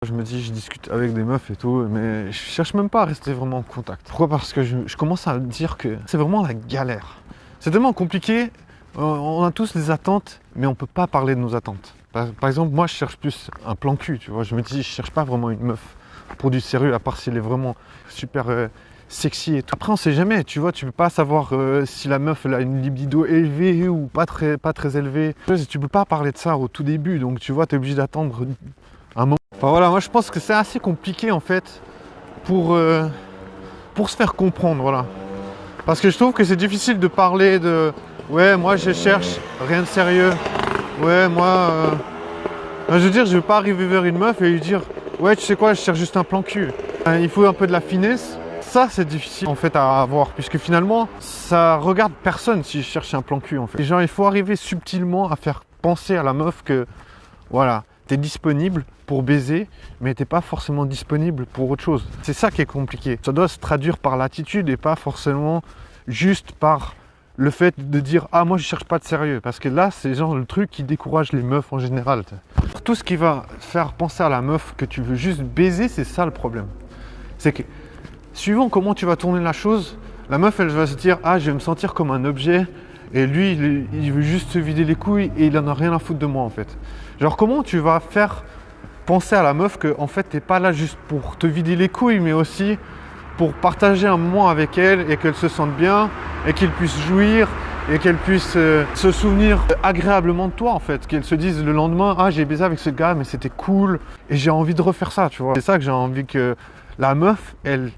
Je me dis, je discute avec des meufs et tout, mais je cherche même pas à rester vraiment en contact. Pourquoi? Parce que je commence à me dire que c'est vraiment la galère. C'est tellement compliqué, on a tous des attentes, mais on peut pas parler de nos attentes. Par exemple, moi je cherche plus un plan cul, tu vois. Je me dis, je cherche pas vraiment une meuf pour du sérieux, à part si elle est vraiment super sexy et tout. Après, on sait jamais, tu vois, tu peux pas savoir si la meuf elle a une libido élevée ou pas très élevée. Tu peux pas parler de ça au tout début, donc tu vois, tu es obligé d'attendre un moment. Enfin voilà, moi je pense que c'est assez compliqué en fait pour se faire comprendre, voilà. Parce que je trouve que c'est difficile de parler de ouais, moi je cherche rien de sérieux. Ouais, moi je veux dire, je veux pas arriver vers une meuf et lui dire ouais, tu sais quoi, je cherche juste un plan cul. Il faut un peu de la finesse. Ça c'est difficile en fait à avoir puisque finalement ça regarde personne si je cherche un plan cul en fait. Et genre il faut arriver subtilement à faire penser à la meuf que voilà, t'es disponible pour baiser, mais t'es pas forcément disponible pour autre chose. C'est ça qui est compliqué. Ça doit se traduire par l'attitude et pas forcément juste par le fait de dire « Ah, moi je cherche pas de sérieux ». Parce que là, c'est genre le truc qui décourage les meufs en général. Tout ce qui va faire penser à la meuf que tu veux juste baiser, c'est ça le problème. C'est que, suivant comment tu vas tourner la chose, la meuf, elle va se dire « Ah, je vais me sentir comme un objet ». Et lui, il veut juste se vider les couilles et il en a rien à foutre de moi en fait. Genre comment tu vas faire penser à la meuf que en fait t'es pas là juste pour te vider les couilles, mais aussi pour partager un moment avec elle et qu'elle se sente bien et qu'elle puisse jouir et qu'elle puisse se souvenir agréablement de toi en fait. Qu'elle se dise le lendemain, ah j'ai baisé avec ce gars mais c'était cool et j'ai envie de refaire ça, tu vois. C'est ça que j'ai envie que la meuf, elle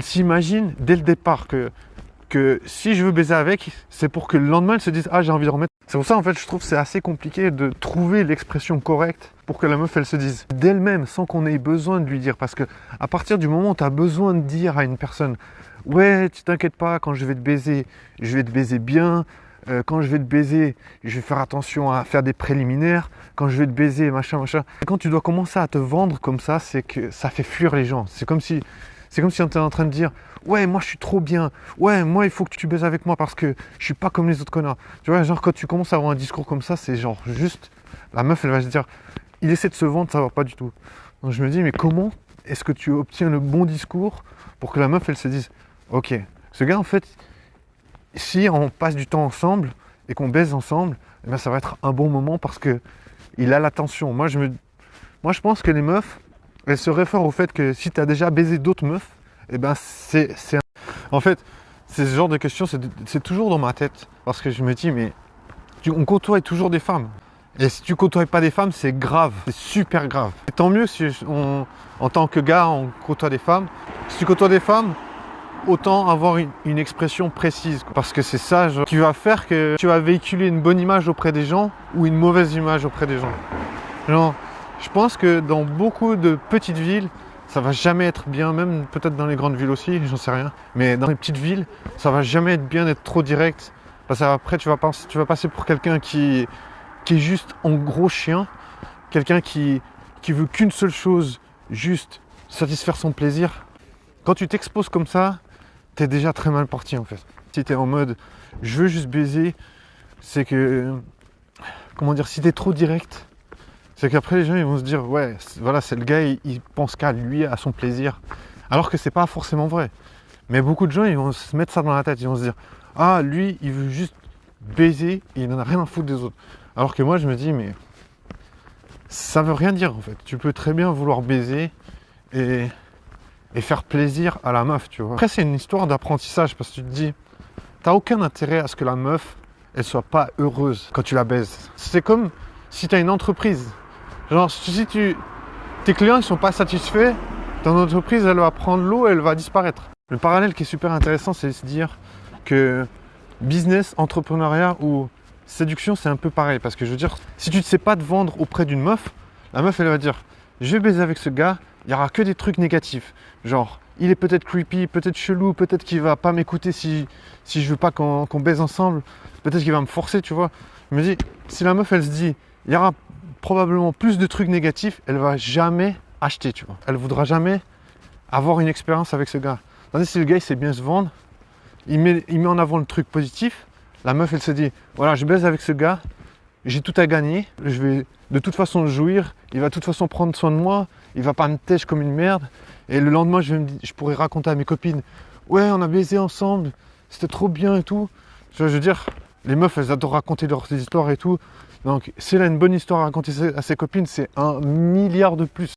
s'imagine dès le départ que si je veux baiser avec, c'est pour que le lendemain, elle se dise « Ah, j'ai envie de remettre ». C'est pour ça, en fait, je trouve que c'est assez compliqué de trouver l'expression correcte pour que la meuf, elle se dise d'elle-même, sans qu'on ait besoin de lui dire. Parce que à partir du moment où tu as besoin de dire à une personne « Ouais, tu t'inquiètes pas, quand je vais te baiser bien. Quand je vais te baiser, je vais faire attention à faire des préliminaires. Quand je vais te baiser, machin, machin. » Et quand tu dois commencer à te vendre comme ça, c'est que ça fait fuir les gens. C'est comme si on était en train de dire « Ouais, moi je suis trop bien. Ouais, moi il faut que tu baises avec moi parce que je suis pas comme les autres connards. » Tu vois, genre quand tu commences à avoir un discours comme ça, c'est genre juste... La meuf, elle va se dire « Il essaie de se vendre, ça va pas du tout. » Donc je me dis « Mais comment est-ce que tu obtiens le bon discours pour que la meuf, elle se dise « Ok, ce gars en fait, si on passe du temps ensemble et qu'on baise ensemble, eh bien, ça va être un bon moment parce que il a l'attention. » Moi je pense que les meufs, elles se réfèrent au fait que si tu as déjà baisé d'autres meufs, eh ben en fait, c'est ce genre de questions, c'est toujours dans ma tête. Parce que je me dis, mais on côtoie toujours des femmes. Et si tu côtoies pas des femmes, c'est grave, c'est super grave. Et tant mieux si en tant que gars, on côtoie des femmes. Si tu côtoies des femmes, autant avoir une expression précise. Parce que c'est ça genre, qui va faire que tu vas véhiculer une bonne image auprès des gens ou une mauvaise image auprès des gens. Genre, je pense que dans beaucoup de petites villes, ça va jamais être bien, même peut-être dans les grandes villes aussi, j'en sais rien. Mais dans les petites villes, ça va jamais être bien d'être trop direct. Parce qu'après, tu vas passer pour quelqu'un qui est juste en gros chien. Quelqu'un qui veut qu'une seule chose, juste satisfaire son plaisir. Quand tu t'exposes comme ça, t'es déjà très mal parti en fait. Si t'es en mode, je veux juste baiser, c'est que, comment dire, si t'es trop direct, c'est qu'après les gens ils vont se dire ouais voilà c'est le gars il pense qu'à lui, à son plaisir, alors que c'est pas forcément vrai. Mais beaucoup de gens ils vont se mettre ça dans la tête, ils vont se dire ah lui il veut juste baiser et il en a rien à foutre des autres. Alors que moi je me dis mais ça veut rien dire en fait. Tu peux très bien vouloir baiser et faire plaisir à la meuf, tu vois. Après c'est une histoire d'apprentissage parce que tu te dis t'as aucun intérêt à ce que la meuf elle soit pas heureuse quand tu la baises. C'est comme si tu as une entreprise. Genre, si tes clients ne sont pas satisfaits, ton entreprise, elle va prendre l'eau et elle va disparaître. Le parallèle qui est super intéressant, c'est de se dire que business, entrepreneuriat ou séduction, c'est un peu pareil. Parce que je veux dire, si tu ne sais pas te vendre auprès d'une meuf, la meuf, elle va dire « Je vais baiser avec ce gars, il n'y aura que des trucs négatifs. Genre, il est peut-être creepy, peut-être chelou, peut-être qu'il va pas m'écouter si je veux pas qu'on baise ensemble, peut-être qu'il va me forcer, tu vois. » Je me dis, si la meuf, elle se dit « Il y aura probablement plus de trucs négatifs, elle va jamais acheter, tu vois. Elle voudra jamais avoir une expérience avec ce gars. Tandis que si le gars il sait bien se vendre, il met en avant le truc positif, la meuf elle se dit voilà je baise avec ce gars, j'ai tout à gagner, je vais de toute façon le jouir, il va de toute façon prendre soin de moi, il va pas me têche comme une merde. Et le lendemain, je pourrais raconter à mes copines, ouais, on a baisé ensemble, c'était trop bien et tout. Je veux dire, les meufs, elles adorent raconter leurs histoires et tout. Donc, si elle a une bonne histoire à raconter à ses copines, c'est 1 milliard de plus.